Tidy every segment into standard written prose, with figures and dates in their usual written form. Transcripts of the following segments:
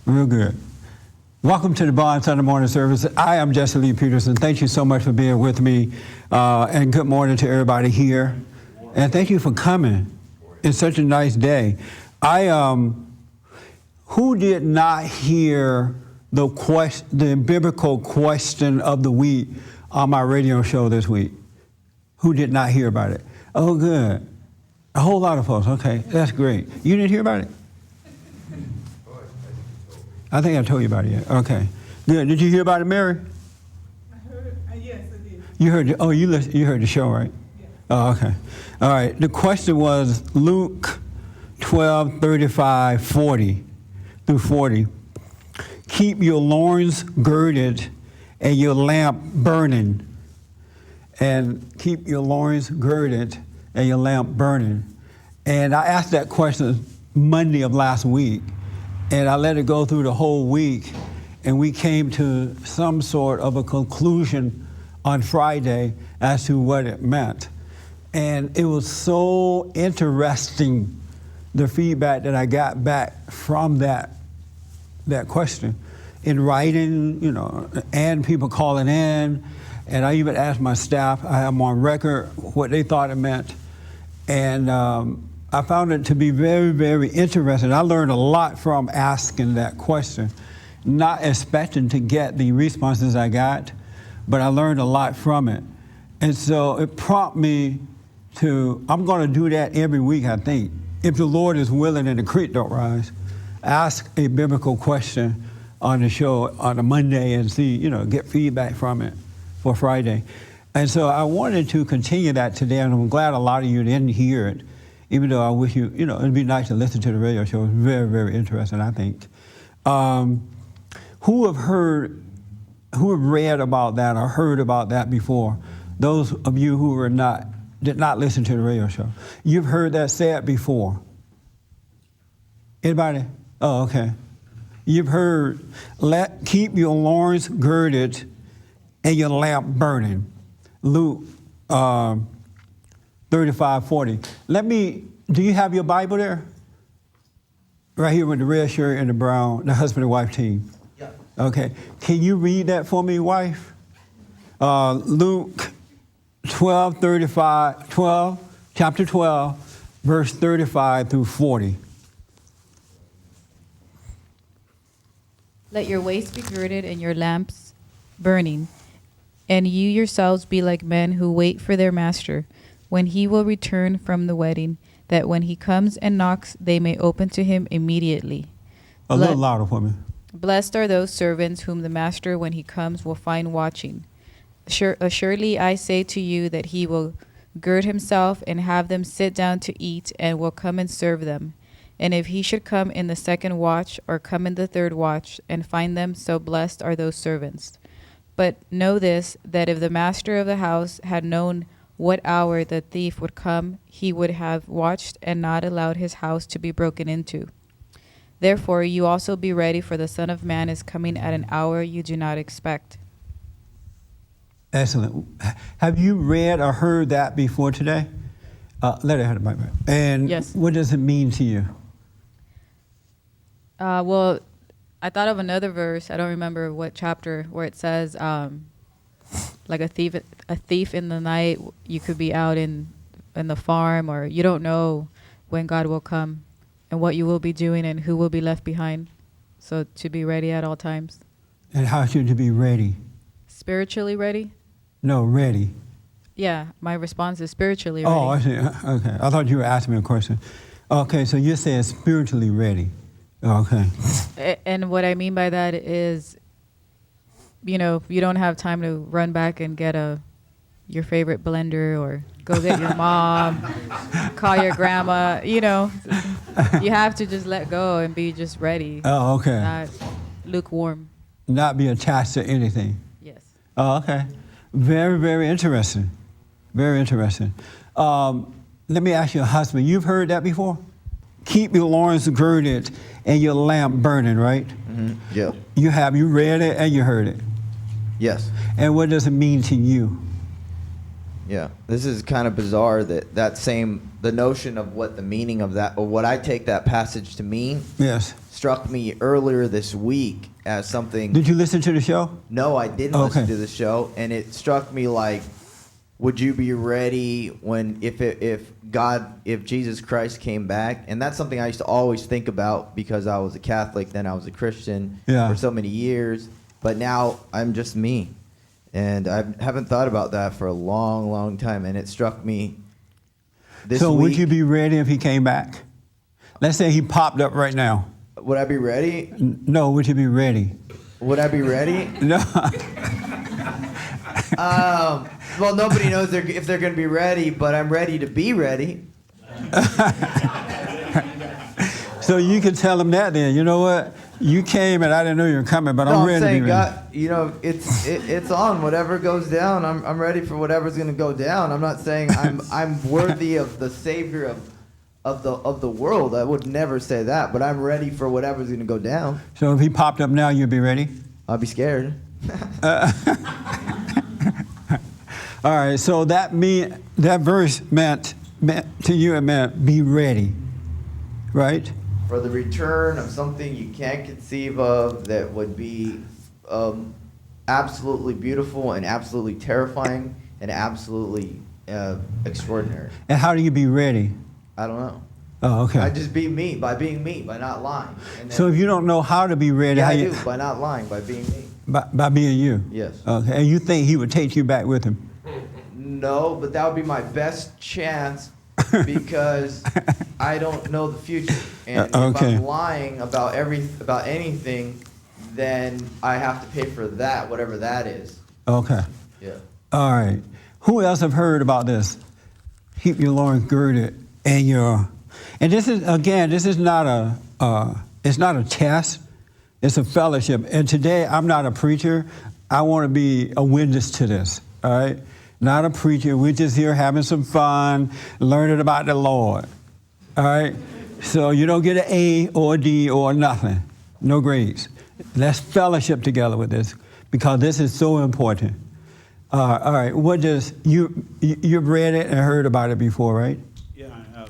Real good. Welcome to the Bond Sunday morning service. I am Jesse Lee Peterson. Thank you so much for being with me, and good morning to everybody here. And thank you for coming. It's such a nice day. Who did not hear the biblical question of the week on my radio show this week? Who did not hear about it? Oh, good. A whole lot of folks. Okay, that's great. You didn't hear about it? I think I told you about it yet. Okay, good. Did you hear about it, Mary? I heard. Yes, I did. You heard? You heard the show, right? Yeah. Oh, okay. All right. The question was Luke 12:35-40 through 40. Keep your loins girded and your lamp burning. And keep your loins girded and your lamp burning. And I asked that question Monday of last week, and I let it go through the whole week, and we came to some sort of a conclusion on Friday as to what it meant. And it was so interesting, the feedback that I got back from that question in writing, and people calling in. And I even asked my staff, I have them on record, what they thought it meant. And I found it to be very, very interesting. I learned a lot from asking that question, not expecting to get the responses I got, but I learned a lot from it. And so it prompted me I'm going to do that every week, I think. If the Lord is willing and the creek don't rise, ask a biblical question on the show on a Monday and see, get feedback from it for Friday. And so I wanted to continue that today, and I'm glad a lot of you didn't hear it, even though I wish it'd be nice to listen to the radio show. It's very, very interesting, I think. Who have read about that or heard about that before? Those of you who did not listen to the radio show. You've heard that said before. Anybody? Oh, okay. You've heard, keep your loins girded and your lamp burning. Luke 35:40. Do you have your Bible there? Right here with the red shirt and the brown, the husband and wife team. Yeah. Okay. Can you read that for me, wife? Luke chapter 12, verse 35 through 40. Let your waist be girded and your lamps burning. And you yourselves be like men who wait for their master, when he will return from the wedding, that when he comes and knocks, they may open to him immediately. A little louder for me. Blessed are those servants whom the master, when he comes, will find watching. Surely I say to you that he will gird himself and have them sit down to eat, and will come and serve them. And if he should come in the second watch, or come in the third watch, and find them, so blessed are those servants. But know this, that if the master of the house had known what hour the thief would come, he would have watched and not allowed his house to be broken into. Therefore you also be ready, for the Son of Man is coming at an hour you do not expect. Excellent. Have you read or heard that before today? Let it have the mic back. And yes. What does it mean to you? Well, I thought of another verse. I don't remember what chapter, where it says, like a thief in the night. You could be out in the farm, or you don't know when God will come and what you will be doing and who will be left behind. So to be ready at all times. And how should you be ready? Spiritually ready? No, ready. Yeah, my response is spiritually ready. Oh, I see. Okay. I thought you were asking me a question. Okay, so you're saying spiritually ready. Okay. And what I mean by that is, you don't have time to run back and get your favorite blender, or go get your mom, call your grandma, you have to just let go and be just ready. Oh, okay. Not lukewarm. Not be attached to anything. Yes. Oh, okay. Very, very interesting. Very interesting. Let me ask your husband, you've heard that before? Keep your loins girded and your lamp burning, right? Mm-hmm. Yeah. You read it and you heard it? Yes. And what does it mean to you? Yeah, this is kind of bizarre the notion of what the meaning of that, or what I take that passage to mean, Yes. struck me earlier this week as something. Did you listen to the show? No, I didn't Okay. listen to the show, and it struck me like, would you be ready when if Jesus Christ came back? And that's something I used to always think about because I was a Catholic, then I was a Christian for so many years, but now I'm just me. And I haven't thought about that for a long, long time, and it struck me this So week. would you be ready if he came back? Let's say he popped up right now. Would I be ready? No, would you be ready? Would I be ready? No. Well, nobody knows if they're going to be ready, but I'm ready to be ready. So you can tell him that then. You know what? You came and I didn't know you were coming, but I'm ready saying, to be ready. God, it's on. Whatever goes down, I'm ready for whatever's going to go down. I'm not saying I'm worthy of the Savior of the world. I would never say that, but I'm ready for whatever's going to go down. So if he popped up now, you'd be ready? I'll be scared. All right, so that verse meant to you, it meant be ready, right? For the return of something you can't conceive of that would be absolutely beautiful and absolutely terrifying and absolutely extraordinary. And how do you be ready? I don't know. Oh, okay. I just be me, by being me, by not lying. And So if you don't know how to be ready, yeah, how I you, do, by not lying, by being me. by being you? Yes. Okay, and you think he would take you back with him? No, but that would be my best chance because I don't know the future. And if Okay. I'm lying about anything, then I have to pay for that, whatever that is. Okay. Yeah. All right. Who else have heard about this? Keep your loins girded and this is not it's not a test. It's a fellowship. And today I'm not a preacher. I want to be a witness to this. All right. Not a preacher. We're just here having some fun, learning about the Lord. All right. So you don't get an A or a D or nothing. No grades. Let's fellowship together with this because this is so important. All right. What does you've read it and heard about it before, right? Yeah, I have.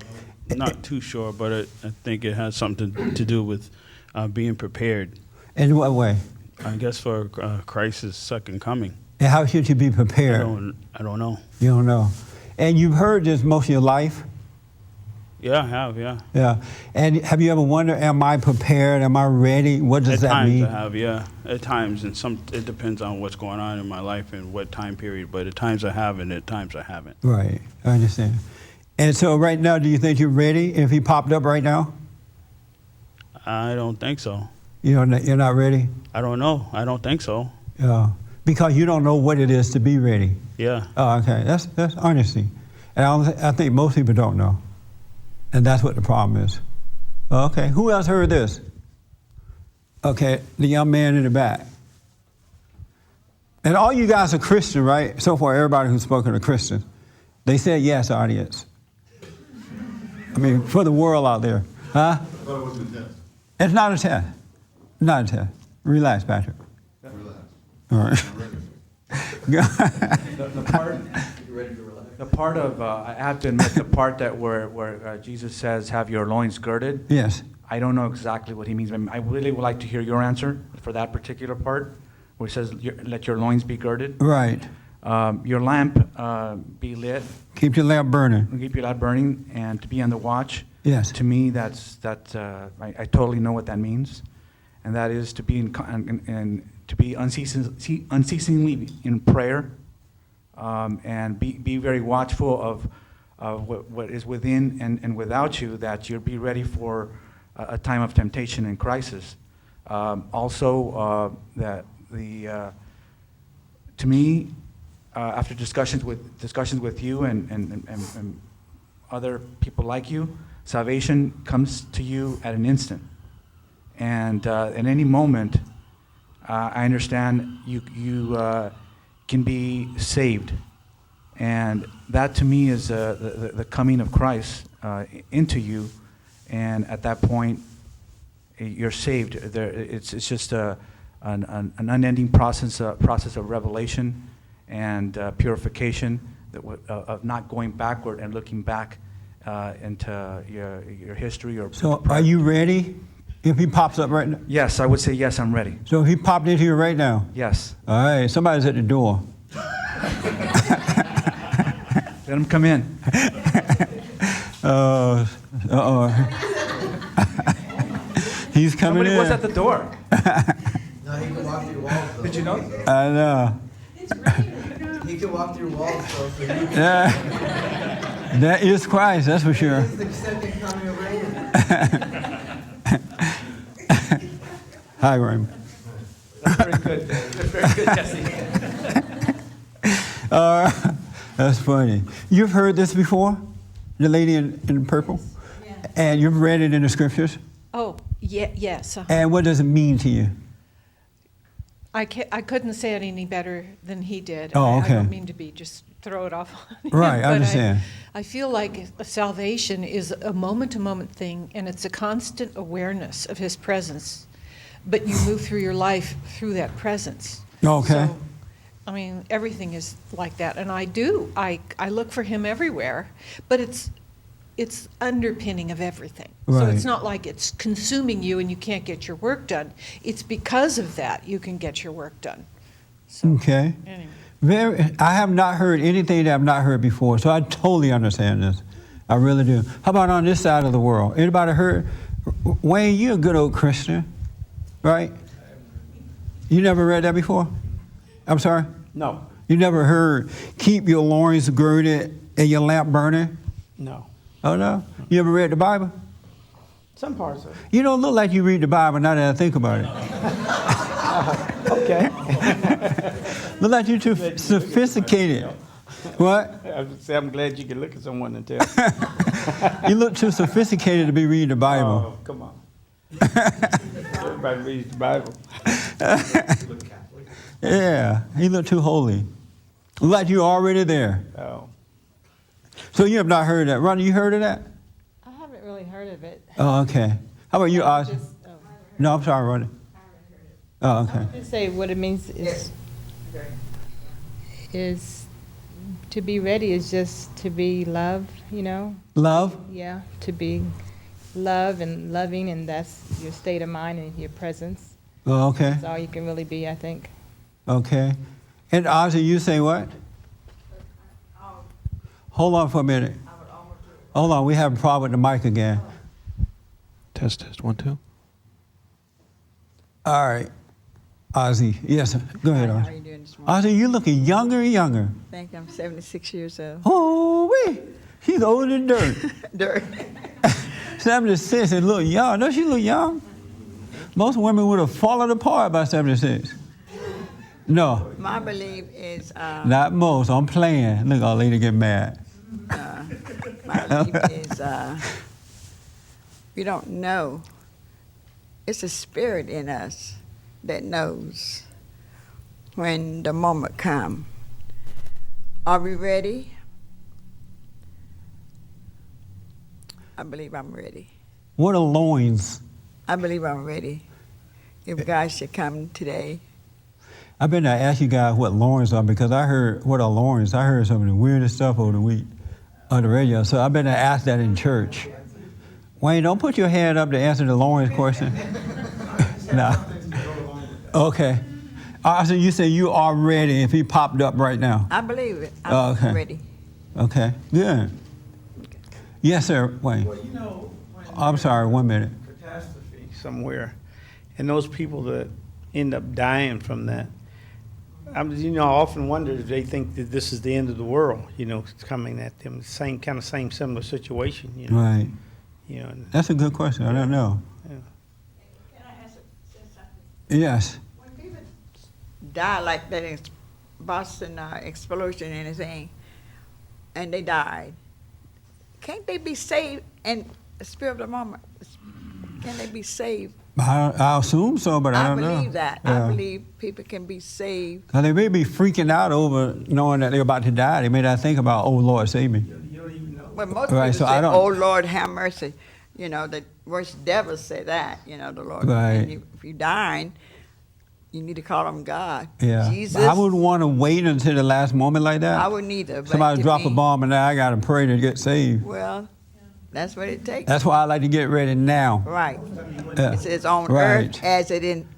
I'm not too sure, but I think it has something to do with being prepared. In what way? I guess for Christ's second coming. And how should you be prepared? I don't know. You don't know. And you've heard this most of your life? Yeah, I have. Yeah. Yeah. And have you ever wondered, am I prepared? Am I ready? What does that mean? At times I have, yeah. At times, and it depends on what's going on in my life and what time period. But at times I have, and at times I haven't. Right. I understand. And so right now, do you think you're ready if he popped up right now? I don't think so. You're not ready? I don't know. I don't think so. Because you don't know what it is to be ready. Yeah. Oh, okay. That's honesty. And I think most people don't know. And that's what the problem is. Okay. Who else heard this? Okay. The young man in the back. And all you guys are Christian, right? So far, everybody who's spoken are Christian. They said yes, audience. I mean, for the world out there. Huh? I thought it wasn't a test. It's not a test. Not a test. Relax, Patrick. Relax. All right. The part of I have to admit the part that where Jesus says, "Have your loins girded." Yes. I don't know exactly what he means. I really would like to hear your answer for that particular part, where it says, "Let your loins be girded." Right. Your lamp be lit. Keep your lamp burning. Keep your lamp burning, and to be on the watch. Yes. To me, I totally know what that means, and that is to be and to be unceasingly in prayer, and be very watchful of what is within and without you, that you'll be ready for a time of temptation and crisis. Also, to me, after discussions with you and other people like you, salvation comes to you at an instant, and at any moment. I understand you can be saved, and that to me is the coming of Christ into you, and at that point you're saved. It's just an unending process of revelation and purification of not going backward and looking back into your history or. So are you ready? If he pops up right now? Yes, I would say yes. I'm ready. So he popped into you right now? Yes. All right, somebody's at the door. Let him come in. He's coming Somebody in. was at the door. No, he can walk through walls. Though. Did you know? I know. He can walk through walls, though. So you can. Yeah. That is Christ, that's for sure. This is the second coming of Raymond. Hi, Raymond. That's very good. That's very good, Jesse. That's funny. You've heard this before? The lady in purple? Yeah. And you've read it in the scriptures? Oh, yeah, yes. And what does it mean to you? I couldn't say it any better than he did. Oh, I okay. don't mean to be just throw it off on him, Right, I but understand. I feel like salvation is a moment-to-moment thing, and it's a constant awareness of his presence. But you move through your life through that presence. Okay. So, I mean, everything is like that, and I do. I look for him everywhere, but it's underpinning of everything. So Right. it's not like it's consuming you and you can't get your work done. It's because of that you can get your work done. So, Okay. anyway. I have not heard anything that I've not heard before, so I totally understand this. I really do. How about on this side of the world? Anybody heard? Wayne, you're a good old Christian, right? You never read that before? I'm sorry? No, You never heard, keep your loins girded and your lamp burning? no. Oh, no? You ever read the Bible? Some parts of it. You don't look like you read the Bible now that I think about it. Okay. Look like you're too sophisticated. What? I would say I'm glad you could look at someone and tell. You look too sophisticated to be reading the Bible. Oh, come on. Everybody reads the Bible. Yeah, you look too holy. Look like you're already there. Oh, So you have not heard that. Ronnie, you heard of that? I haven't really heard of it. Oh, okay. How about you, Oz? Just, No, I'm sorry, Ronnie. Oh, okay. just say what it means is to be ready is just to be loved, you know? Love? Yeah, to be loved and loving, and that's your state of mind and your presence. Oh, okay. That's all you can really be, I think. Okay. And Ozzy, you say what? Hold on for a minute. Hold on, we have a problem with the mic again. Test, 1, 2. All right. Ozzy, yes, sir. Go ahead, How are Ozzy. you doing this morning? Ozzy, you looking younger and younger. Thank you. I'm 76 years old. Oh, wait. She's older than dirt. Dirt. 76 and look young. Don't she look young? Most women would have fallen apart by 76. No, My belief is, not most. I'm playing. Look, our lady get mad. my belief is, we don't know. It's a spirit in us that knows when the moment comes. Are we ready? I believe I'm ready. What are loins? I believe I'm ready. If God should come today, I've been to ask you guys what loins are because I heard what are loins. I heard some of the weirdest stuff over the week on the radio. So I've been to ask that in church. Wayne, don't put your hand up to answer the loins question. No. Okay. So you say you are ready if he popped up right now. I believe it. I'm Okay. ready. Okay. Good. Yes, sir. Wayne. well, you know, when I'm sorry. 1 minute. catastrophe somewhere, and those people that end up dying from that, I often wonder if they think that this is the end of the world. It's coming at them, same similar situation. Right. And, That's a good question. I don't know. yeah. Can I say something? Yes. When people die like that in Boston explosion and anything, and they died, can't they be saved in the spirit of the moment? Can they be saved? I assume so, but I don't know. believe that. Yeah. I believe people can be saved. Now, they may be freaking out over knowing that they're about to die. They may not think about, oh, Lord, save me. You don't even know. Well, most Right, people so I say, don't- "Oh Lord, have mercy." The worst devils say that. The Lord. Right. And if you're dying, You need to call him God. Yeah. Jesus. I wouldn't want to wait until the last moment like that. I wouldn't either. But Somebody to drop a me, bomb and now I got to pray to get saved. Well, that's what it takes. That's why I like to get ready now. Right. Yeah. It says on Right. earth as it in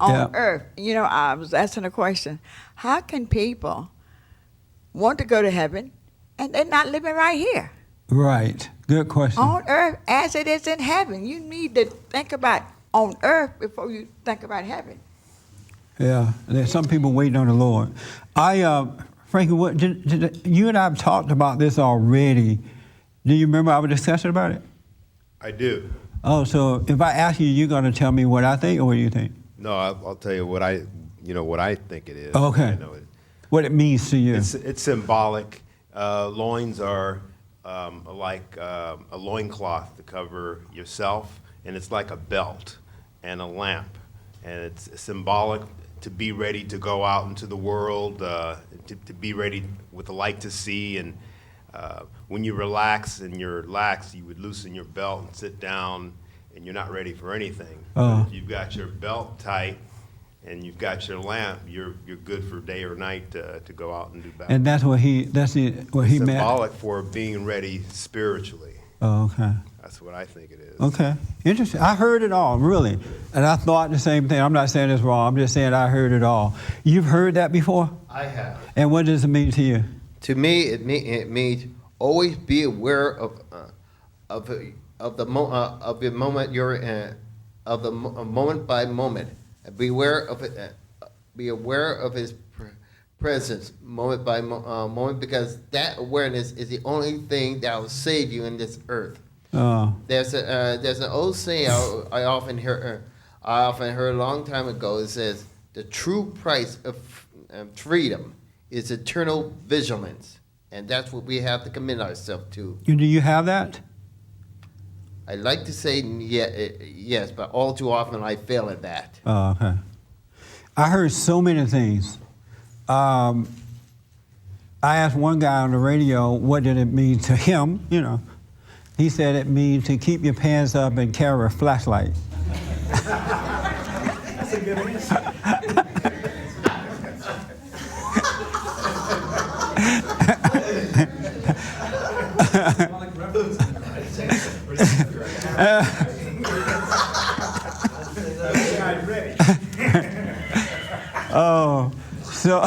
on Yeah. earth. You know, I was asking a question. How can people want to go to heaven and they're not living right here? Right. Good question. On earth as it is in heaven. You need to think about on earth before you think about heaven. Yeah. There's some people waiting on the Lord. Frankie, you and I have talked about this already. Do you remember our discussion about it? I do. Oh, so if I ask you, you're going to tell me what I think or what do you think? No, I'll tell you what I think it is. Okay. I know it. What it means to you. It's symbolic. Loins are like a loincloth to cover yourself, and it's like a belt and a lamp, and it's symbolic to be ready to go out into the world, to be ready with the light to see. And when you relax and you're lax, you would loosen your belt and sit down, and you're not ready for anything. But if you've got your belt tight and you've got your lamp, you're good for day or night to go out and do battle. And that's what he meant. Symbolic for being ready spiritually. Oh, okay. That's what I think it is. Okay. Interesting. I heard it all, really. And I thought the same thing. I'm not saying it's wrong. I'm just saying I heard it all. You've heard that before? I have. And what does it mean to you? To me, it means always be aware of the moment you're in, of the moment by moment. Be aware of it. Be aware of His presence moment by moment, because that awareness is the only thing that will save you in this earth. There's an old saying I often heard a long time ago. It says the true price of freedom is eternal vigilance, and that's what we have to commit ourselves to. Do you have that? I like to say yes, but all too often I fail at that. Oh, okay. I heard so many things. I asked one guy on the radio what did it mean to him, you know. He said it means to keep your pants up and carry a flashlight. That's a good answer. Oh, so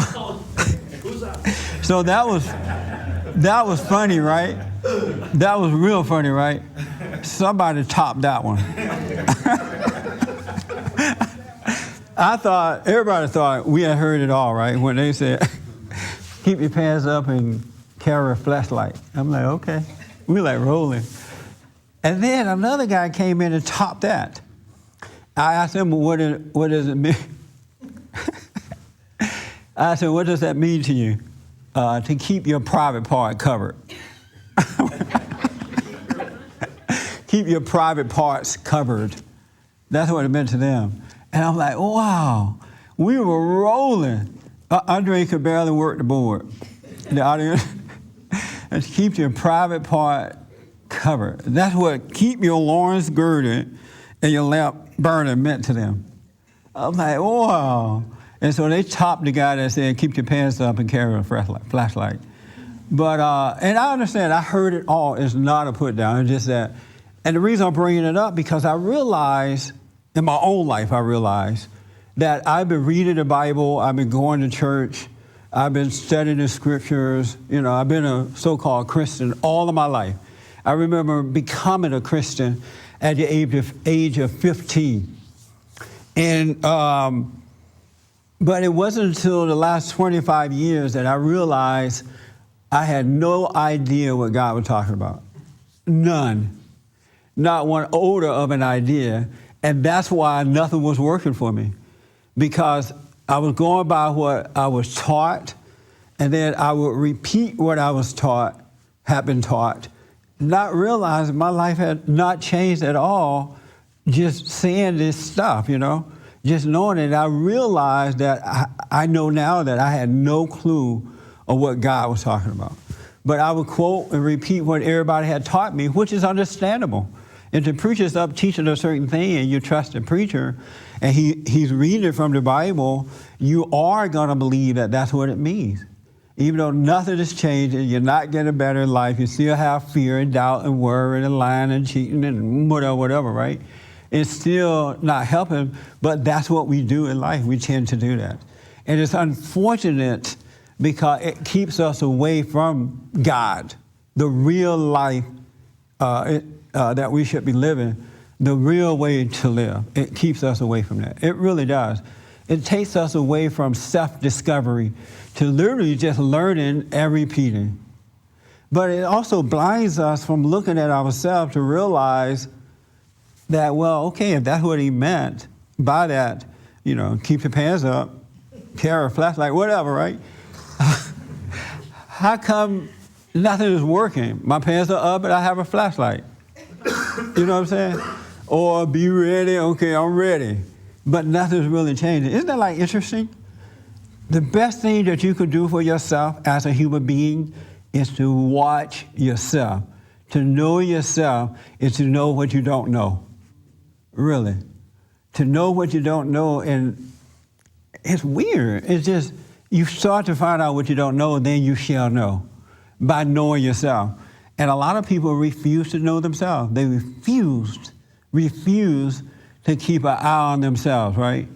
that was funny, right? That was real funny, right? Somebody topped that one. Everybody thought we had heard it all, right? When they said, keep your pants up and carry a flashlight. I'm like, okay. We like rolling. And then another guy came in and topped that. I asked him, what does it mean? I said, what does that mean to you? To keep your private part covered. Keep your private parts covered. That's what it meant to them. And I'm like, wow, we were rolling. Andre could barely work the board. The audience. And keep your private part covered. That's what keep your loins girded and your lamp burning meant to them. I'm like, wow. And so they topped the guy that said, keep your pants up and carry a flashlight. But, and I understand, I heard it all. It's not a put down. It's just that, and the reason I'm bringing it up, because I realized, in my own life, I realized that I've been reading the Bible, I've been going to church, I've been studying the scriptures. You know, I've been a so-called Christian all of my life. I remember becoming a Christian at the age of 15. And, but it wasn't until the last 25 years that I realized I had no idea what God was talking about. None. Not one odor of an idea. And that's why nothing was working for me. Because I was going by what I was taught, and then I would repeat what I was taught, had been taught, not realizing my life had not changed at all, just saying this stuff, you know. Just knowing it, I realized that I know now that I had no clue of what God was talking about. But I would quote and repeat what everybody had taught me, which is understandable. If the preacher's up teaching a certain thing and you trust the preacher and he's reading it from the Bible, you are going to believe that that's what it means. Even though nothing is changing, you're not getting better in life, you still have fear and doubt and worry and lying and cheating and whatever, right? It's still not helping, but that's what we do in life. We tend to do that. And it's unfortunate because it keeps us away from God, the real life that we should be living, the real way to live. It keeps us away from that. It really does. It takes us away from self-discovery to literally just learning and repeating. But it also blinds us from looking at ourselves to realize that, well, okay, if that's what he meant by that, keep your pants up, carry a flashlight, whatever, right? How come nothing is working? My pants are up and I have a flashlight. You know what I'm saying? Or be ready, okay, I'm ready. But nothing's really changing. Isn't that like interesting? The best thing that you could do for yourself as a human being is to watch yourself. To know yourself is to know what you don't know. Really. To know what you don't know, and it's weird. It's just, you start to find out what you don't know, and then you shall know by knowing yourself. And a lot of people refuse to know themselves. They refuse to keep an eye on themselves, right?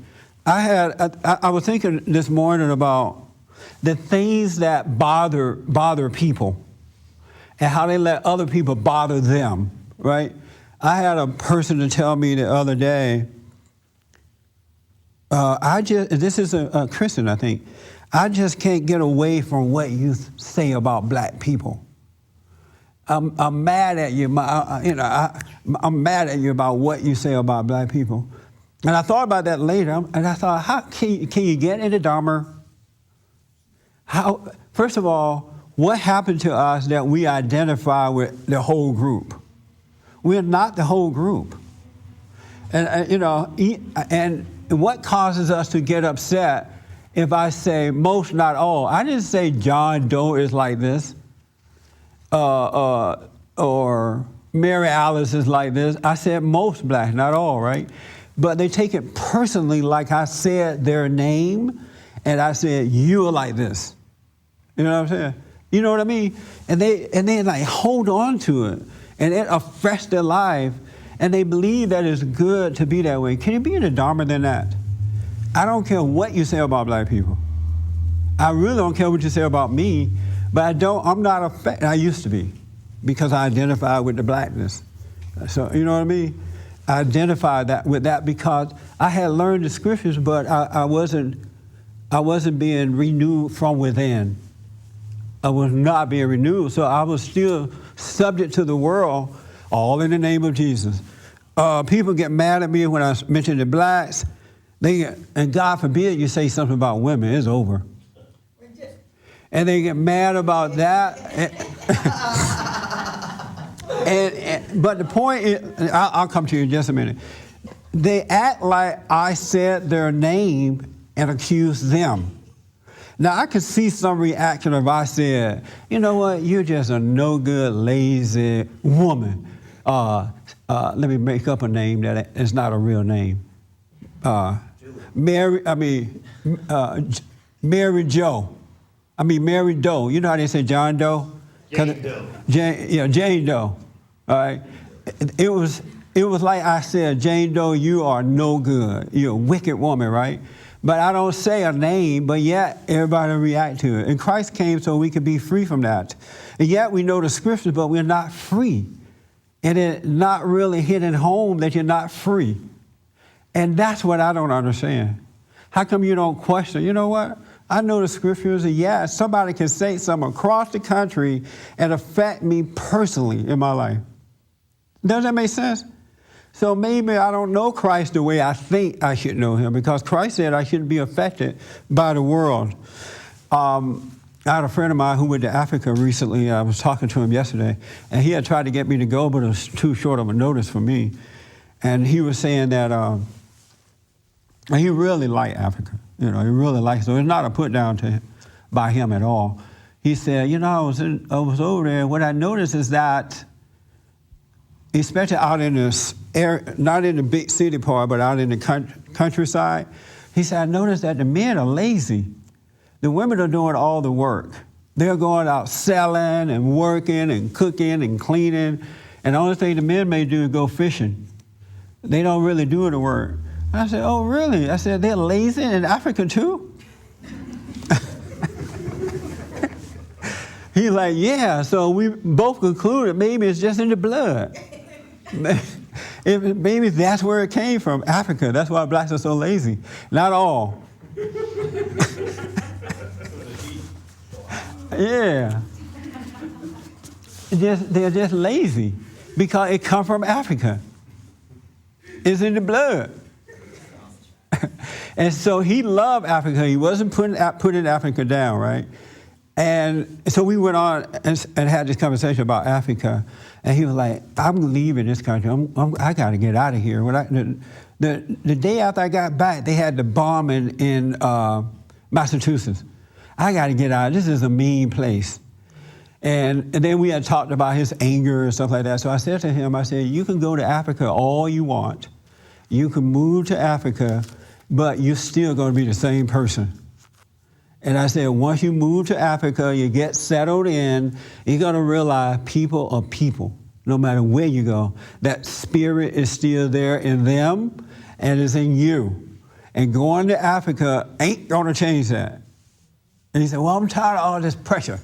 I was thinking this morning about the things that bother people and how they let other people bother them, right? I had a person to tell me the other day, this is a Christian, I think, I just can't get away from what you say about black people. I'm mad at you. I'm mad at you about what you say about black people. And I thought about that later, and I thought, how can you get any dumber? First of all, what happened to us that we identify with the whole group? We're not the whole group. And what causes us to get upset if I say most, not all? I didn't say John Doe is like this. Or Mary Alice is like this. I said most black, not all, right? But they take it personally, like I said their name, and I said, you're like this. You know what I'm saying? You know what I mean? And they like hold on to it, and it affects their life, and they believe that it's good to be that way. Can you be any dumber than that? I don't care what you say about black people. I really don't care what you say about me. But I'm not affected. I used to be, because I identified with the blackness. So, you know what I mean? I identified with that because I had learned the scriptures, but I wasn't being renewed from within. I was not being renewed, so I was still subject to the world, all in the name of Jesus. People get mad at me when I mention the blacks. And God forbid you say something about women, it's over. And they get mad about that. But the point is, I'll come to you in just a minute. They act like I said their name and accuse them. Now, I could see some reaction if I said, you know what, you're just a no good, lazy woman. Let me make up a name that is not a real name. Mary Doe. You know how they say John Doe? Jane Doe. Jane Doe. All right. It was like I said, Jane Doe, you are no good. You're a wicked woman, right? But I don't say a name, but yet everybody react to it. And Christ came so we could be free from that. And yet we know the scriptures, but we're not free. And it's not really hitting home that you're not free. And that's what I don't understand. How come you don't question, you know what? I know the scriptures, and yeah, somebody can say something across the country and affect me personally in my life. Does that make sense? So maybe I don't know Christ the way I think I should know him, because Christ said I shouldn't be affected by the world. I had a friend of mine who went to Africa recently. I was talking to him yesterday, and he had tried to get me to go, but it was too short of a notice for me. And he was saying that he really liked Africa. You know, he really likes it. So it's not a put down to him, by him at all. He said, you know, I was over there. What I noticed is that especially out in the not in the big city part, but out in the countryside. He said, I noticed that the men are lazy. The women are doing all the work. They're going out selling and working and cooking and cleaning, and the only thing the men may do is go fishing. They don't really do the work. I said, oh, really? I said, they're lazy in Africa too? He's like, yeah, so we both concluded maybe it's just in the blood. Maybe that's where it came from, Africa. That's why blacks are so lazy. Not all. Yeah. They're just lazy because it comes from Africa. It's in the blood. And so he loved Africa. He wasn't putting Africa down, right? And so we went on and had this conversation about Africa. And he was like, I'm leaving this country. I got to get out of here. The day after I got back, they had the bombing in Massachusetts. I got to get out. This is a mean place. And then we had talked about his anger and stuff like that. So I said to him, I said, you can go to Africa all you want. You can move to Africa, but you're still going to be the same person. And I said, once you move to Africa, you get settled in, you're going to realize people are people, no matter where you go. That spirit is still there in them and is in you. And going to Africa ain't going to change that. And he said, well, I'm tired of all this pressure.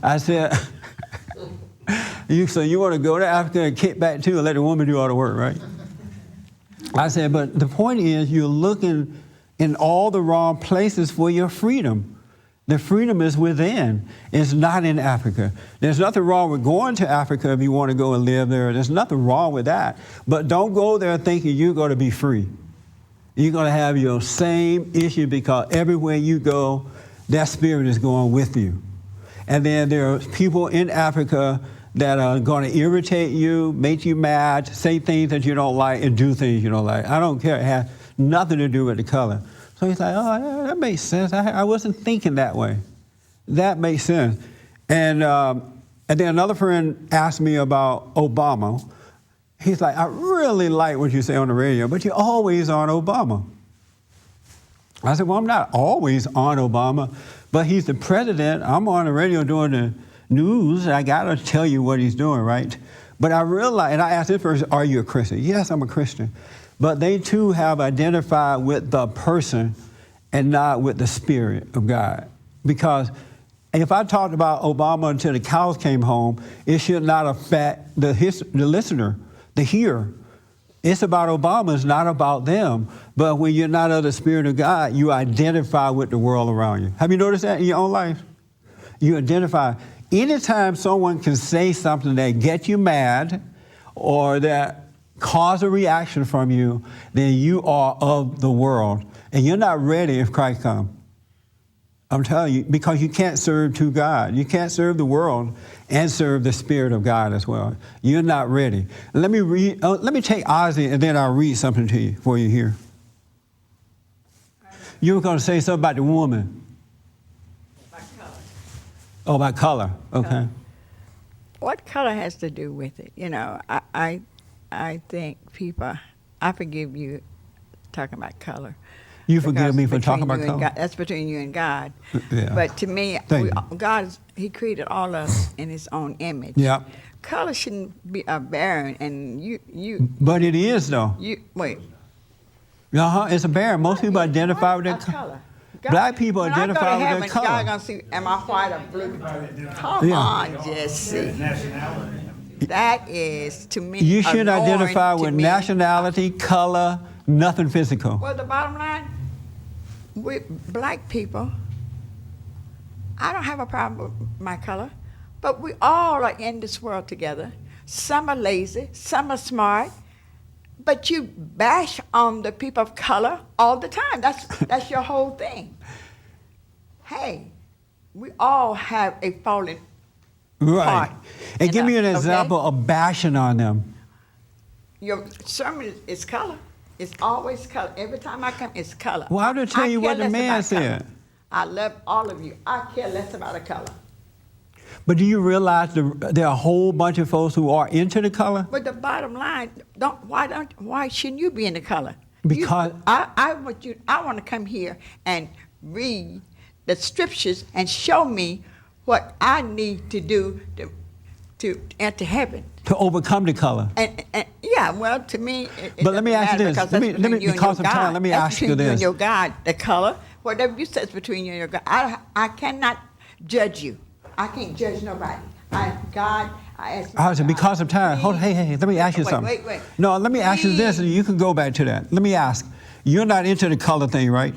I said, so you want to go to Africa and kick back too and let the woman do all the work, right? I said, but the point is you're looking in all the wrong places for your freedom. The freedom is within. It's not in Africa. There's nothing wrong with going to Africa if you want to go and live there. There's nothing wrong with that. But don't go there thinking you're going to be free. You're going to have your same issue because everywhere you go, that spirit is going with you. And then there are people in Africa that are going to irritate you, make you mad, say things that you don't like, and do things you don't like. I don't care. It has nothing to do with the color. So he's like, oh, that makes sense. I wasn't thinking that way. That makes sense. And then another friend asked me about Obama. He's like, I really like what you say on the radio, but you're always on Obama. I said, well, I'm not always on Obama, but he's the president. I'm on the radio doing the news. I got to tell you what he's doing, right? But I realized, and I asked this person, are you a Christian? Yes, I'm a Christian. But they too have identified with the person and not with the Spirit of God. Because if I talked about Obama until the cows came home, it should not affect the listener, the hearer. It's about Obama, it's not about them. But when you're not of the Spirit of God, you identify with the world around you. Have you noticed that in your own life? You identify. Anytime someone can say something that gets you mad or that cause a reaction from you, then you are of the world. And you're not ready if Christ comes. I'm telling you, because you can't serve two gods. You can't serve the world and serve the Spirit of God as well. You're not ready. Let me read. Let me take Ozzy, and then I'll read something to you for you here. You were going to say something about the woman. By color. Oh, by color. Okay. What color has to do with it? You know, I think people, I forgive you talking about color. You forgive me for talking about color? God, that's between you and God. Yeah. But to me, God, He created all of us in His own image. Yeah. Color shouldn't be a barrier, and you. But it is, though. Wait. It's a barrier. Most people identify with their color. Black people when identify I go to with their heaven, color. God gonna see, am I white or blue? Come on, Jesse. That is, to me, you should identify with me. Nationality, color, nothing physical. Well, the bottom line, we black people, I don't have a problem with my color, but we all are in this world together. Some are lazy, some are smart, but you bash on the people of color all the time. That's your whole thing. Hey, we all have a fallen Right. part. And give me an example of bashing on them. Your sermon is color. It's always color. Every time I come, it's color. Well, I'm going to tell you what the man said. I love all of you. I care less about a color. But do you realize there are a whole bunch of folks who are into the color? But the bottom line, why shouldn't you be in the color? Because I want to come here and read the scriptures and show me what I need to do to enter heaven. to overcome the color. And yeah, well, to me, But let me ask you this. Let me because of time, let me ask you between you this. and your God, the color, whatever you say is between you and your God. I cannot judge you. I can't judge nobody. I ask I said, because of time. Hold, hey, let me ask you something. Wait. No, let me ask you this, and you can go back to that. Let me ask. You're not into the color thing, right?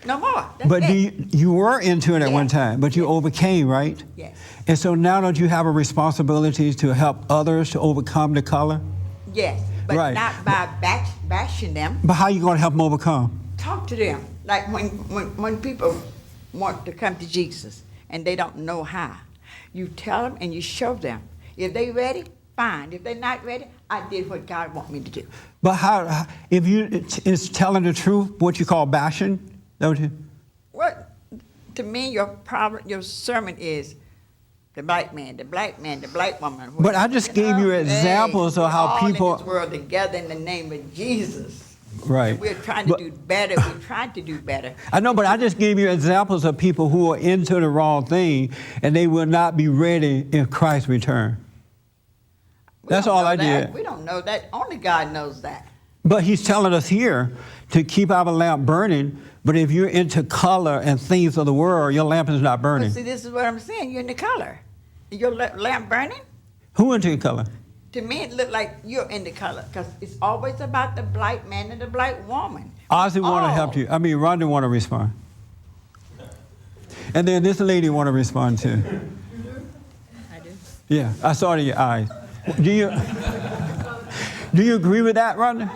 No more. That's But it. you were into it at Yes. one time, but you overcame, right? Yes. And so now don't you have a responsibility to help others to overcome the color? Yes, but Right. not by bashing them. But how are you going to help them overcome? Talk to them. Like when people want to come to Jesus and they don't know how, you tell them and you show them. If they ready, fine. If they're not ready, I did what God want me to do. But how, if it's telling the truth, what you call bashing, don't you? What to me your problem, your sermon is the black man, the black woman. But I just gave you examples of how all people- in this world together in the name of Jesus. Right. We're trying to do better. We're trying to do better. I know, but I just gave you examples of people who are into the wrong thing, and they will not be ready if Christ returns. We That's don't all know I that. did. We don't know that. Only God knows that. But he's telling us here to keep our lamp burning, but if you're into color and things of the world, your lamp is not But burning. see, this is what I'm saying. You're in the color. Your lamp burning? Who into color? To me, it looked like you're in the color because it's always about the black man and the black woman. Ozzy want to help you. I mean, Rhonda want to respond. And then this lady want to respond too. I do. Yeah, I saw it in your eyes. Do you agree with that, Rhonda?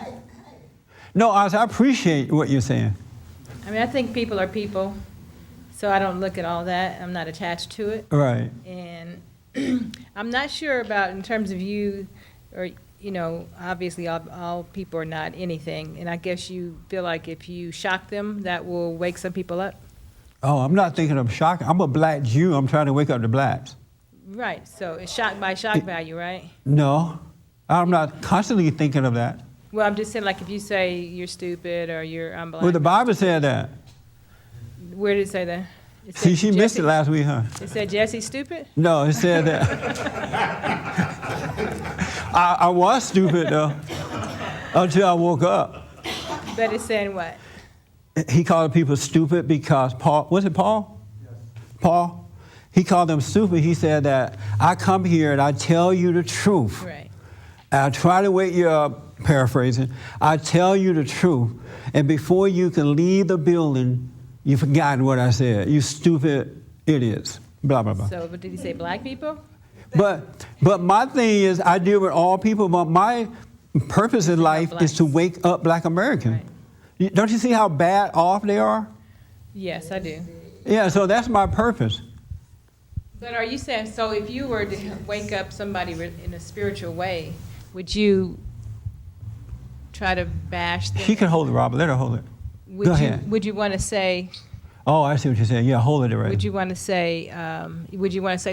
No, Ozzy, I appreciate what you're saying. I mean, I think people are people, so I don't look at all that. I'm not attached to it. Right. And I'm not sure about in terms of you, or, you know, obviously all people are not anything. And I guess you feel like if you shock them, that will wake some people up. Oh, I'm not thinking of shock. I'm a black Jew. I'm trying to wake up the blacks. Right, so it's shock by shock value, right? No, I'm not constantly thinking of that. Well, I'm just saying, like, if you say you're stupid or I'm black. Well, the Bible said that. Where did it say that? It See, said she missed it Jesse- last week, huh? It said Jesse's stupid? No, it said that. I was stupid, though, until I woke up. But it's saying what? He called people stupid because Paul, was it Paul? Yes. Paul? He called them stupid. He said that I come here and I tell you the truth. Right. I try to wake you up, paraphrasing. I tell you the truth. And before you can leave the building, you've forgotten what I said. You stupid idiots. Blah, blah, blah. So, but did he say black people? But my thing is, I deal with all people, but my purpose in life is to wake up black Americans. Right. Don't you see how bad off they are? Yes, I do. Yeah, so that's my purpose. But are you saying, so if you were to wake up somebody in a spiritual way, would you try to bash them? She can hold it, Robert. Let her hold it. Would Go you, ahead. Would you want to say, Oh, I see what you're saying. Yeah, hold it right. would you want to say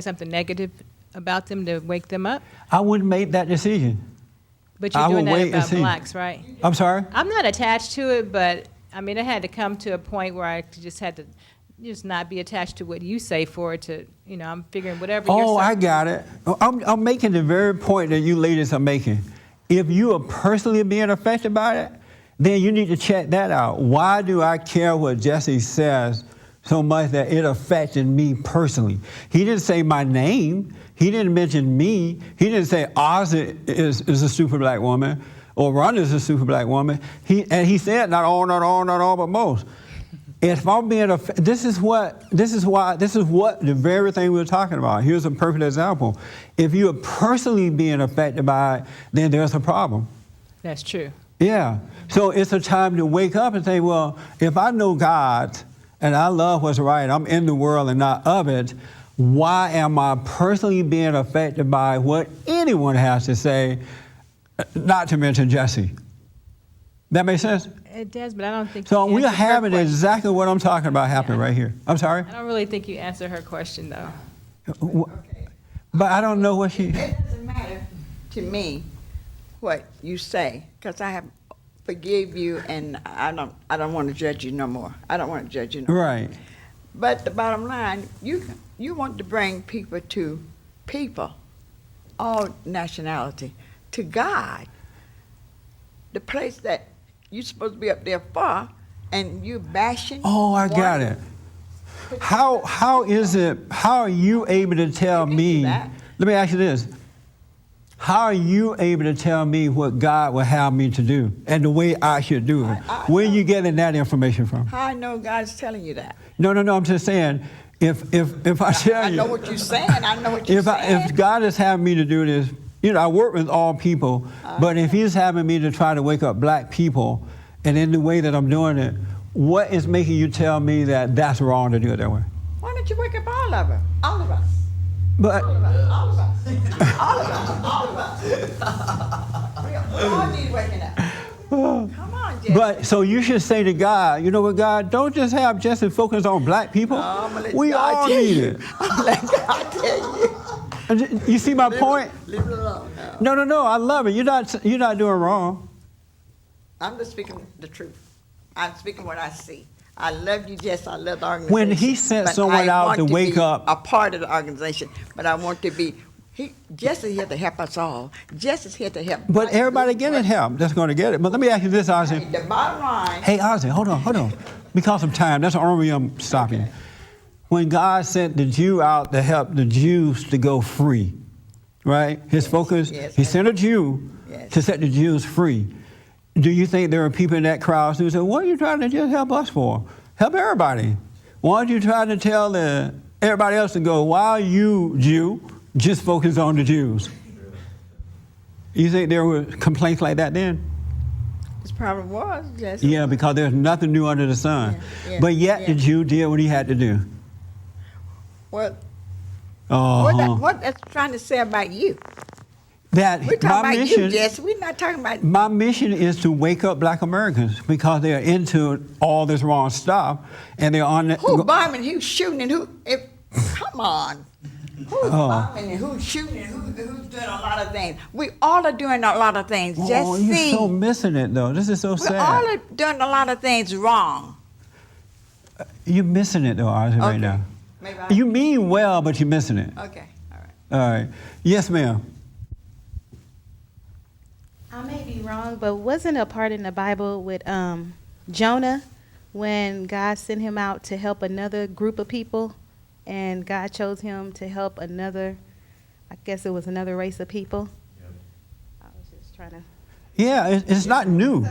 something negative about them to wake them up? I wouldn't make that decision. But you're I will doing that wait and about see. blacks, right? I'm sorry? I'm not attached to it, but I mean, it had to come to a point where I just had to just not be attached to what you say for it to, you know, I'm figuring whatever you're Oh, I saying. got it. I'm making the very point that you ladies are making. If you are personally being affected by it, then you need to check that out. Why do I care what Jesse says so much that it affected me personally? He didn't say my name. He didn't mention me. He didn't say Ozzy is a super black woman or Rhonda is a super black woman. He said not all, but most. If I'm being this is what the very thing we were talking about. Here's a perfect example. If you're personally being affected by it, then there's a problem. That's true. Yeah. So it's a time to wake up and say, well, if I know God and I love what's right, I'm in the world and not of it, why am I personally being affected by what anyone has to say, not to mention Jesse? That makes sense? It does, but I don't think So you we're answered her having question. exactly what I'm talking about happening right here. I'm sorry? I don't really think you answered her question, though. But I don't know what she. It doesn't matter to me what you say, because I have forgive you, and I don't want to judge you no more. I don't want to judge you no more. Right. But the bottom line, you want to bring people, all nationality, to God, the place that you're supposed to be up there for, and you're bashing. Oh, I got it. How is it? How are you able to tell me? Let me ask you this: how are you able to tell me what God will have me to do and the way I should do it? Where are you getting that information from? How I know God's telling you that? No. I'm just saying, if I tell you, I know what you're saying. I know what you're saying. If God is having me to do this, I work with all people, but if He's having me to try to wake up black people, and in the way that I'm doing it, what is making you tell me that that's wrong to do it that way? Why don't you wake up all of them? All of us. But all of us. We all need waking up. Come on, Jesse. But so you should say to God, you know what, God, don't just have Jesse focus on black people. We all need it. I'm let God tell you. You see my point? Leave it alone now. No. I love it. You're not doing wrong. I'm just speaking the truth. I'm speaking what I see. I love you, Jess. I love the organization. When He sent but someone I out want to wake be up, a part of the organization, but I want to be. Jess is here to help us all. Jess is here to help. But everybody getting help that's going to get it. But let me ask you this, Ozzy. Hey, the bottom line. Hey, Ozzy, hold on. Because of time, that's the only reason I'm stopping. When God sent the Jew out to help the Jews to go free, right? His focus, He sent a Jew to set the Jews free. Do you think there are people in that crowd who say, what are you trying to just help us for? Help everybody. Why aren't you trying to tell everybody else to go, why are you, Jew, just focus on the Jews? You think there were complaints like that then? This probably was, Jess. Yeah, because there's nothing new under the sun. But yet the Jew did what he had to do. Well, Uh-huh. what that's trying to say about you? That We're talking my about mission, you, Jess. We're not talking about. my mission is to wake up black Americans because they're into all this wrong stuff and they're on Who's bombing? Who's shooting? And come on. Who's bombing and who's shooting and who's doing a lot of things? We all are doing a lot of things. Oh, Just you're see. so missing it though. This is so We sad. all are doing a lot of things wrong. You're missing it though, Ozzy, right now. Maybe You mean well, but you're missing it. Okay, all right. All right. Yes, ma'am. I may be wrong, but wasn't a part in the Bible with Jonah when God sent him out to help another group of people, and God chose him to help another, I guess it was another race of people? Yep. I was just trying to... Yeah, it's not new.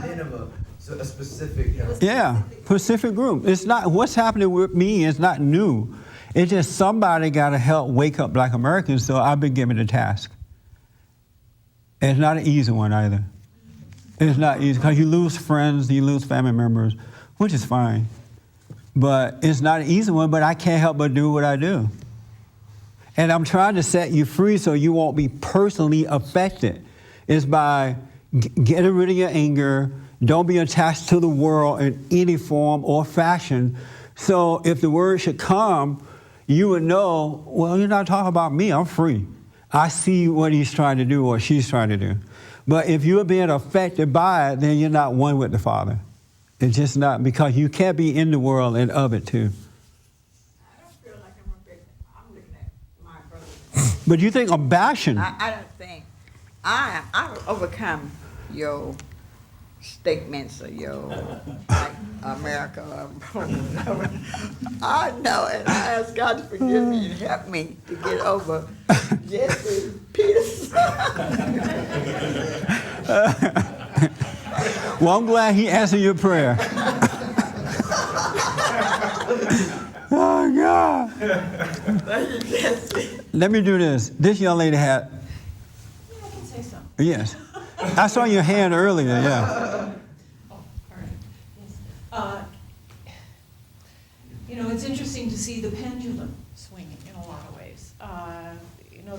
So a specific. Yeah, Pacific group. It's not, what's happening with me is not new. It's just somebody got to help wake up black Americans, so I've been given the task. It's not an easy one either. It's not easy because you lose friends, you lose family members, which is fine. But it's not an easy one, but I can't help but do what I do. And I'm trying to set you free so you won't be personally affected. It's by getting rid of your anger. Don't be attached to the world in any form or fashion. So if the word should come, you would know, well, you're not talking about me, I'm free. I see what he's trying to do or she's trying to do. But if you're being affected by it, then you're not one with the Father. It's just not, because you can't be in the world and of it too. I don't feel like I'm looking at my brother. But you think I'm bashing? I don't think. I overcome your statements or your like America. I know, and I ask God to forgive me and help me to get over Jesse Peterson. Well, I'm glad he answered your prayer. Oh, God. Let me do this. This young lady had... Yeah, I can say something. Yes. I saw your hand earlier, yeah. Oh, all right. Yes. It's interesting to see the pendulum swinging in a lot of ways.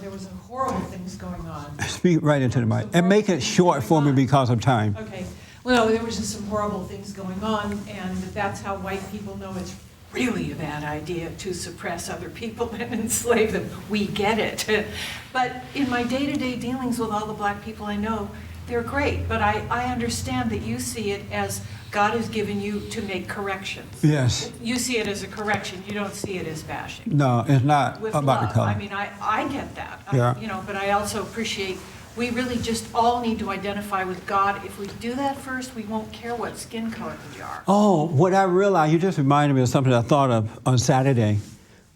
There was horrible things going on. Speak right into the mic. And make it short for me because of time. Okay. Well, there was just some horrible things going on, and that's how white people know it's really a bad idea to suppress other people and enslave them. We get it. But in my day-to-day dealings with all the black people I know, they're great. But I understand that you see it as God has given you to make corrections. Yes. You see it as a correction. You don't see it as bashing. No, it's not With about love. the color. I mean, I get that. Yeah. But I also appreciate, we really just all need to identify with God. If we do that first, we won't care what skin color we are. Oh, what I realized, you just reminded me of something I thought of on Saturday.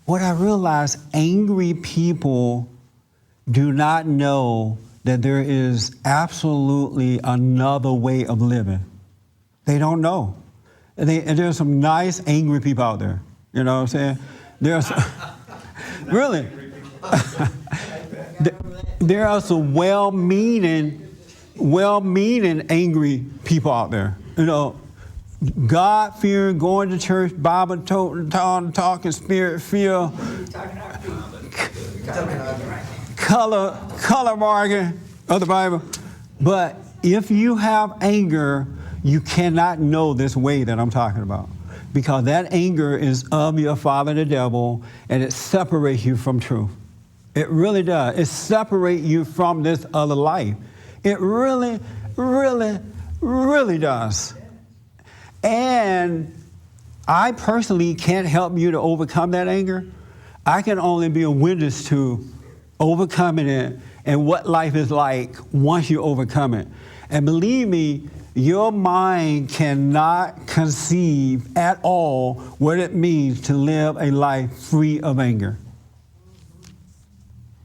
What I realized, angry people do not know that there is absolutely another way of living. They don't know. And there's some nice, angry people out there. You know what I'm saying? There's really. There are some well-meaning, angry people out there. You know, God-fearing, going to church, Bible talking, spirit-filled, color marking of the Bible. But if you have anger, you cannot know this way that I'm talking about, because that anger is of your father, the devil, and it separates you from truth. It really does. It separates you from this other life. It really, really, really does. And I personally can't help you to overcome that anger. I can only be a witness to overcoming it and what life is like once you overcome it. And believe me, your mind cannot conceive at all what it means to live a life free of anger.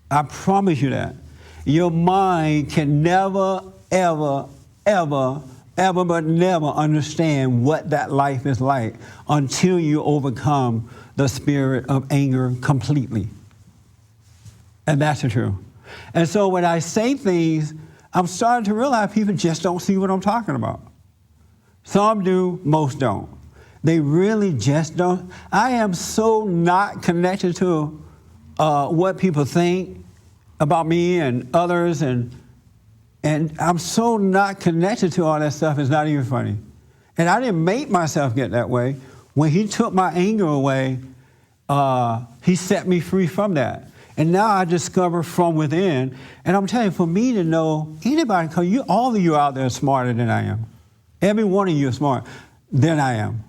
I promise you that. Your mind can never, ever, ever, ever but never understand what that life is like until you overcome the spirit of anger completely. And that's the truth. And so when I say things, I'm starting to realize people just don't see what I'm talking about. Some do, most don't. They really just don't. I am so not connected to what people think about me and others, and I'm so not connected to all that stuff, it's not even funny. And I didn't make myself get that way. When he took my anger away, he set me free from that. And now I discover from within, and I'm telling you, for me to know anybody, because all of you out there are smarter than I am. Every one of you is smarter than I am,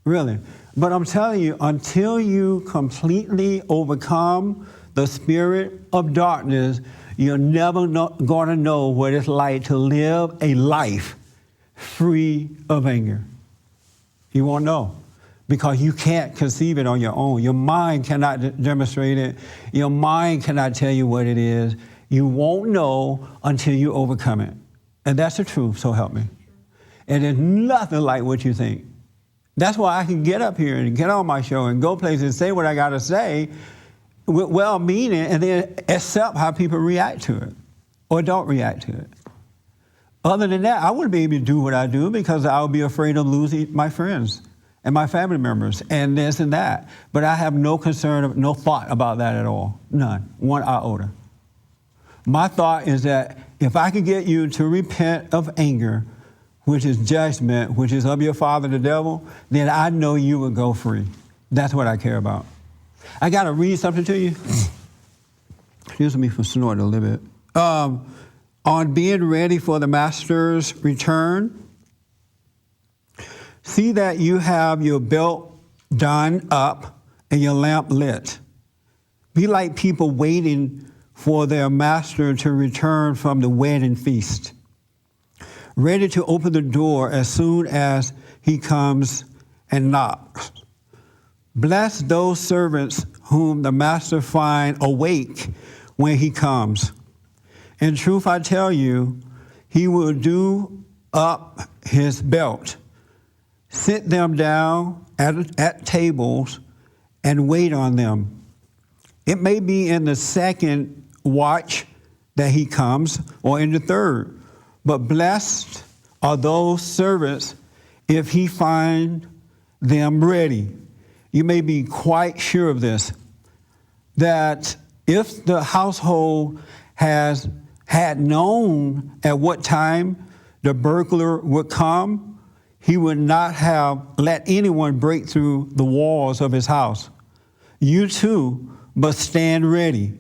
really. But I'm telling you, until you completely overcome the spirit of darkness, you're never going to know what it's like to live a life free of anger. You won't know, because you can't conceive it on your own. Your mind cannot demonstrate it. Your mind cannot tell you what it is. You won't know until you overcome it. And that's the truth, so help me. And there's nothing like what you think. That's why I can get up here and get on my show and go places and say what I got to say with well-meaning, and then accept how people react to it or don't react to it. Other than that, I wouldn't be able to do what I do because I would be afraid of losing my friends and my family members and this and that. But I have no concern, no thought about that at all. None. One iota. My thought is that if I could get you to repent of anger, which is judgment, which is of your father, the devil, then I know you will go free. That's what I care about. I got to read something to you. Excuse me for snorting a little bit. On being ready for the master's return, see that you have your belt done up and your lamp lit. Be like people waiting for their master to return from the wedding feast, ready to open the door as soon as he comes and knocks. Bless those servants whom the master find awake when he comes. In truth, I tell you, he will do up his belt, sit them down at tables, and wait on them. It may be in the second watch that he comes, or in the third. But blessed are those servants if he find them ready. You may be quite sure of this, that if the household had known at what time the burglar would come, he would not have let anyone break through the walls of his house. You too must stand ready,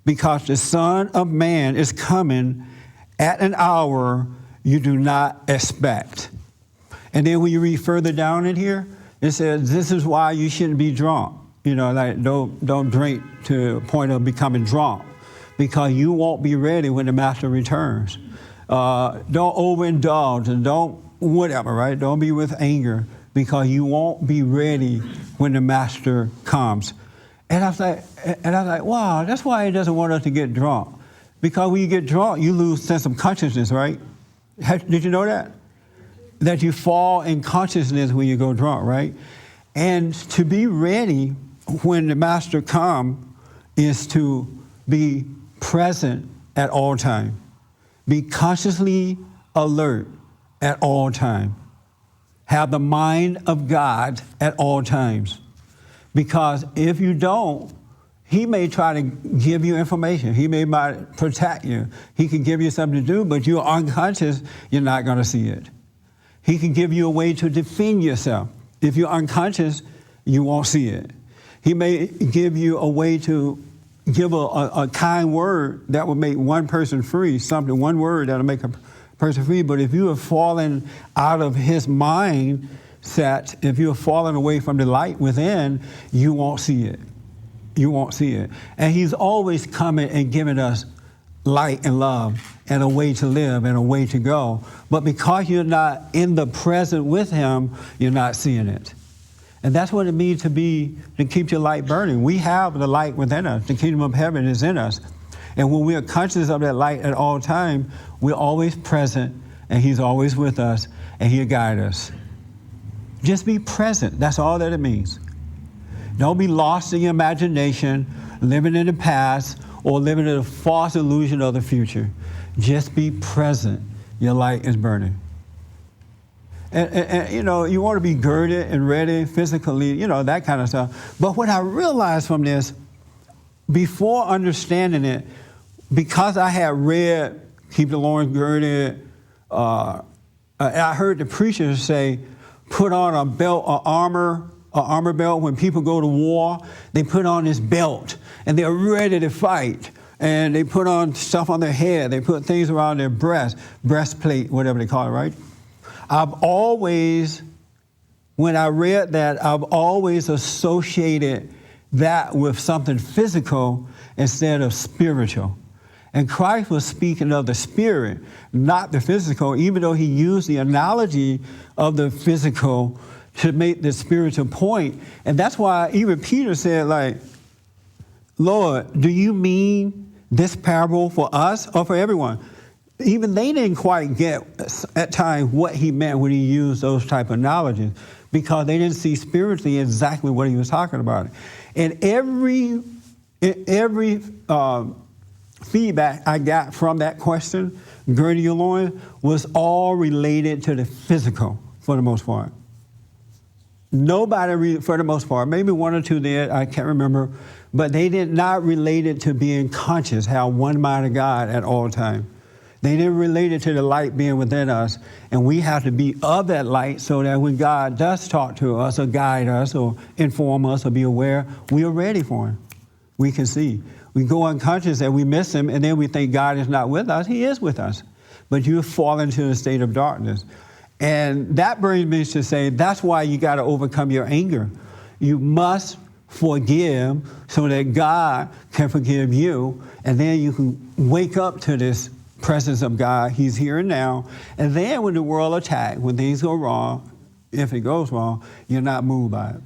because the Son of Man is coming at an hour you do not expect. And then when you read further down in here, it says, this is why you shouldn't be drunk. You know, like don't drink to the point of becoming drunk, because you won't be ready when the master returns. Don't overindulge and don't whatever, right? Don't be with anger, because you won't be ready when the master comes. And I was like, wow, that's why he doesn't want us to get drunk. Because when you get drunk, you lose sense of consciousness, right? Did you know that? That you fall in consciousness when you go drunk, right? And to be ready when the master comes is to be present at all time. Be consciously alert at all time. Have the mind of God at all times. Because if you don't, he may try to give you information. He may might protect you. He can give you something to do, but you're unconscious, you're not going to see it. He can give you a way to defend yourself. If you're unconscious, you won't see it. He may give you a way to give a kind word that will make one person free, one word that will make a person free. But if you have fallen out of his mindset, if you have fallen away from the light within, you won't see it. You won't see it. And he's always coming and giving us light and love and a way to live and a way to go. But because you're not in the present with him, you're not seeing it. And that's what it means to keep your light burning. We have the light within us. The kingdom of heaven is in us. And when we are conscious of that light at all time, we're always present, and he's always with us, and he'll guide us. Just be present. That's all that it means. Don't be lost in your imagination, living in the past, or living in a false illusion of the future. Just be present. Your light is burning. And you know, you want to be girded and ready physically, you know, that kind of stuff. But what I realized from this, before understanding it, because I had read Keep the Loins Girded, I heard the preachers say, put on a belt, an armor belt. When people go to war, they put on this belt, and they're ready to fight. And they put on stuff on their head. They put things around their breastplate, whatever they call it, right? When I read that, I've always associated that with something physical instead of spiritual. And Christ was speaking of the spirit, not the physical, even though he used the analogy of the physical to make the spiritual point. And that's why even Peter said, like, Lord, do you mean this parable for us or for everyone? Even they didn't quite get at times what he meant when he used those type of analogies, because they didn't see spiritually exactly what he was talking about. And every feedback I got from that question, girding your loins, was all related to the physical for the most part. Nobody, for the most part, maybe one or two did, I can't remember, but they did not relate it to being conscious, have one mind of God at all times. They didn't relate it to the light being within us, and we have to be of that light so that when God does talk to us or guide us or inform us or be aware, we are ready for him. We can see. We go unconscious and we miss him, and then we think God is not with us. He is with us. But you have fallen into a state of darkness. And that brings me to say that's why you got to overcome your anger. You must forgive so that God can forgive you, and then you can wake up to this presence of God. He's here and now. And then when the world attacks, when things go wrong, if it goes wrong, you're not moved by it.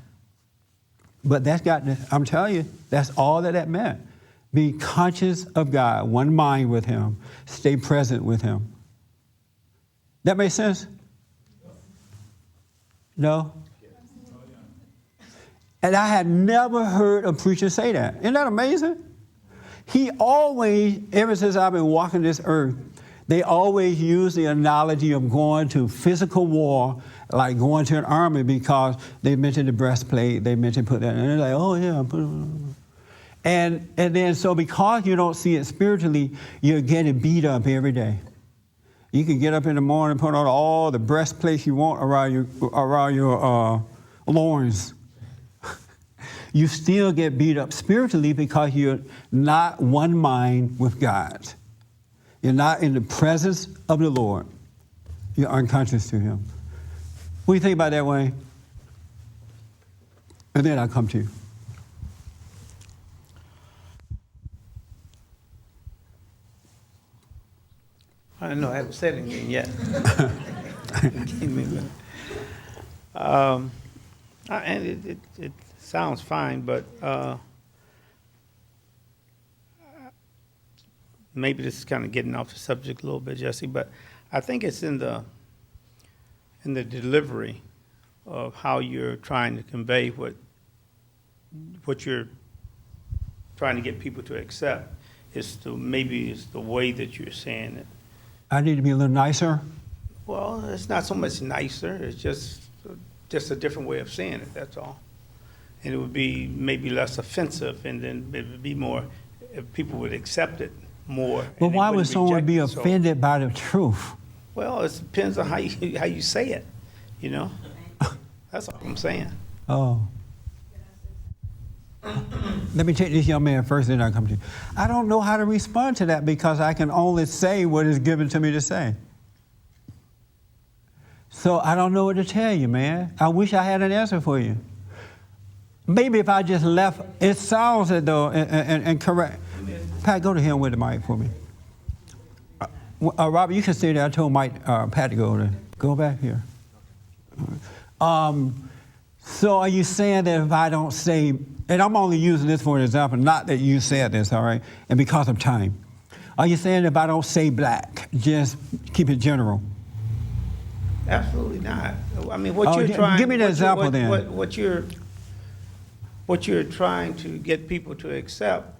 But I'm telling you, that's all that meant. Be conscious of God, one mind with him, stay present with him. That makes sense? No? And I had never heard a preacher say that. Isn't that amazing? He always, ever since I've been walking this earth, they always use the analogy of going to physical war, like going to an army, because they mentioned the breastplate, they mentioned put that, and they're like, oh yeah, put it. And then so because you don't see it spiritually, you're getting beat up every day. You can get up in the morning, put on all the breastplates you want around your loins. You still get beat up spiritually because you're not one mind with God. You're not in the presence of the Lord. You're unconscious to Him. What do you think about that, Wayne? And then I'll come to you. I don't know, I haven't said anything yet. Give me a minute. And it sounds fine, but maybe this is kind of getting off the subject a little bit, Jesse, but I think it's in the delivery of how you're trying to convey what you're trying to get people to accept. Maybe it's the way that you're saying it. I need to be a little nicer. Well, it's not so much nicer. It's just a different way of saying it. That's all. And it would be maybe less offensive, and then it would be more. If people would accept it more. But why would someone be offended by the truth? Well, it depends on how you say it. You know, that's all I'm saying. Oh. Let me take this young man first, then I'll come to you. I don't know how to respond to that because I can only say what is given to me to say. So I don't know what to tell you, man. I wish I had an answer for you. Maybe if I just left, it sounds as though, and correct. Pat, go to him with the mic for me. Robert, you can stay there. I told Mike, Pat to go back here. So are you saying that if I don't say, and I'm only using this for an example, not that you said this, all right, and because of time. Are you saying if I don't say black, just keep it general? Absolutely not. I mean, what you're trying. Give me the example then. What you're trying to get people to accept,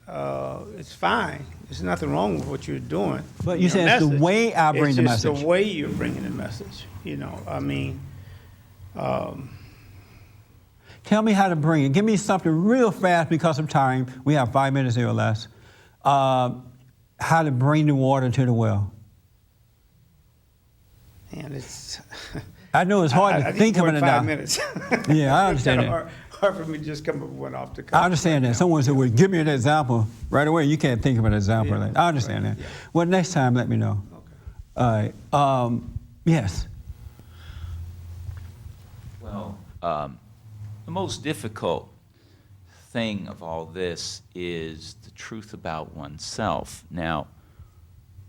it's fine. There's nothing wrong with what you're doing. But you said it's the way I bring the message. It's the way you're bringing the message. You know, I mean. Tell me how to bring it. Give me something real fast because of time. We have 5 minutes here or less. How to bring the water to the well. And it's. I know it's hard to think of it now. 5 minutes. Yeah, I understand that. Hard for me to just come up with one off the cuff. I understand that. Someone said, well, give me an example. Right away, you can't think of an example. Yeah, I understand that. Yeah. Well, next time, let me know. Okay. All right. Yes. Well, the most difficult thing of all this is the truth about oneself. Now,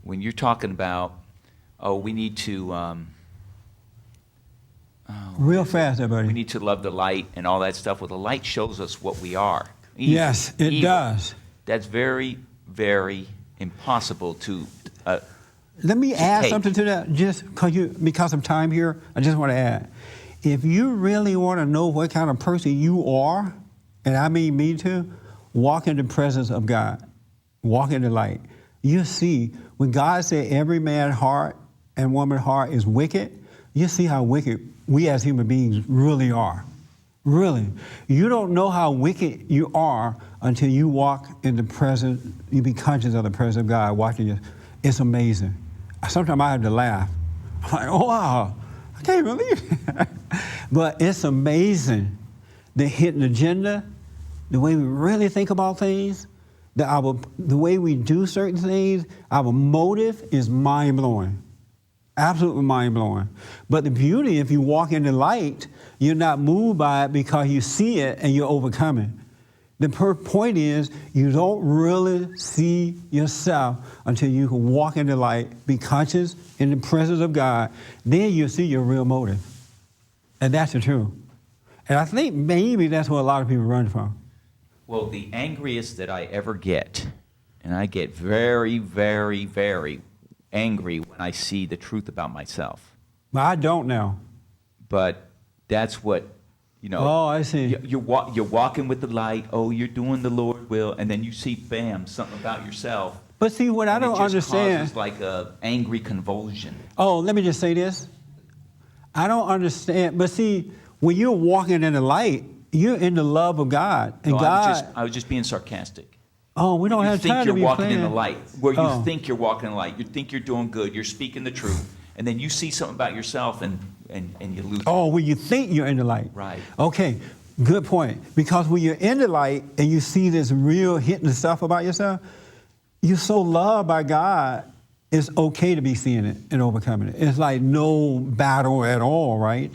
when you're talking about, we need to... real fast, everybody. We need to love the light and all that stuff. Well, the light shows us what we are. Yes, it does. That's very, very impossible to Let me add take. something to that, just because of time here. I just want to add. If you really want to know what kind of person you are, and I mean me too, walk in the presence of God. Walk in the light. You see, when God said every man's heart and woman's heart is wicked, you see how wicked we as human beings really are. Really. You don't know how wicked you are until you walk in the presence, you be conscious of the presence of God watching you. It's amazing. Sometimes I have to laugh. I'm like, oh, wow, I can't believe it. But it's amazing, the hidden agenda, the way we really think about things, the way we do certain things, our motive is mind-blowing. Absolutely mind-blowing. But the beauty, if you walk in the light, you're not moved by it because you see it and you're overcoming. The point is, you don't really see yourself until you can walk in the light, be conscious in the presence of God. Then you'll see your real motive. And that's the truth. And I think maybe that's what a lot of people run from. Well, the angriest that I ever get, and I get very, very, very angry when I see the truth about myself. Well, I don't now. But that's what, you know. Oh, I see. You're walking with the light. Oh, you're doing the Lord's will, and then you see, bam, something about yourself. But see, what I don't understand. Causes like a angry convulsion. Oh, let me just say this. I don't understand. But see, when you're walking in the light, you're in the love of God, and No, God. I was just being sarcastic. Oh, we don't you have think time you're to be walking in the playing. light, where you Oh. think you're walking in the light, you think you're doing good, you're speaking the truth, and then you see something about yourself and you lose it. Oh, when you think you're in the light. Right. Okay, good point. Because when you're in the light and you see this real hitting stuff about yourself, you're so loved by God, it's okay to be seeing it and overcoming it. It's like no battle at all, right?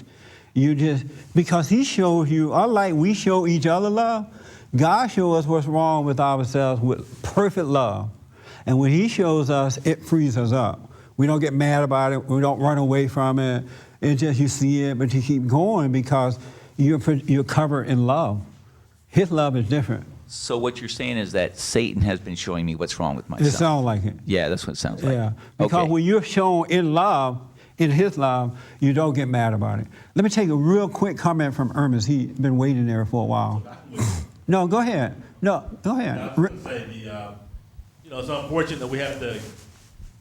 You just, because he shows you, unlike we show each other love, God shows us what's wrong with ourselves with perfect love. And when he shows us, it frees us up. We don't get mad about it. We don't run away from it. It's just you see it, but you keep going because you're covered in love. His love is different. So what you're saying is that Satan has been showing me what's wrong with myself. It sounds like it. Yeah, that's what it sounds like. Yeah, because Okay. when you're shown in love, in his love, you don't get mad about it. Let me take a real quick comment from Ernest. He's been waiting there for a while. No, go ahead. No, go ahead. I was going to say, it's unfortunate that we have to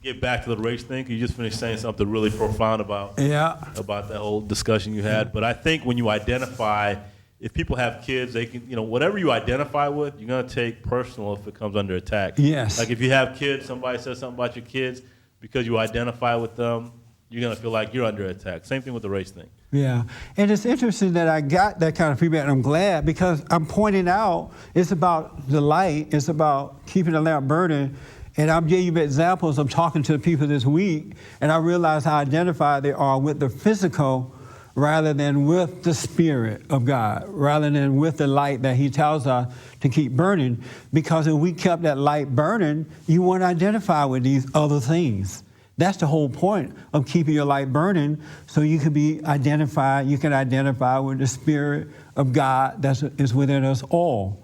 get back to the race thing. You just finished saying something really profound about that whole discussion you had. But I think when you identify, if people have kids, they can, whatever you identify with, you're going to take personal if it comes under attack. Yes. Like if you have kids, somebody says something about your kids, because you identify with them, you're going to feel like you're under attack. Same thing with the race thing. Yeah, and it's interesting that I got that kind of feedback, and I'm glad because I'm pointing out it's about the light, it's about keeping the lamp burning, and I'm giving you examples of talking to the people this week, and I realized how identified they are with the physical rather than with the Spirit of God, rather than with the light that he tells us to keep burning, because if we kept that light burning, you wouldn't identify with these other things. That's the whole point of keeping your light burning, so you can be identified, you can identify with the Spirit of God that is within us all.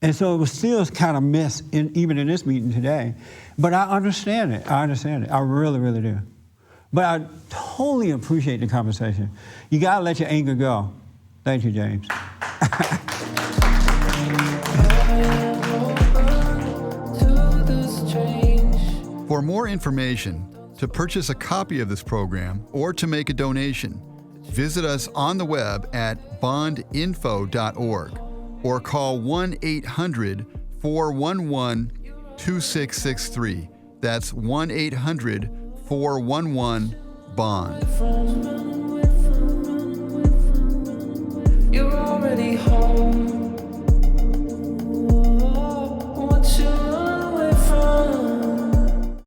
And so it was still kind of missed even in this meeting today. But I understand it. I really, really do. But I totally appreciate the conversation. You got to let your anger go. Thank you, James. For more information, to purchase a copy of this program, or to make a donation, visit us on the web at bondinfo.org or call 1-800-411-2663. That's 1-800-411-BOND. You're already home.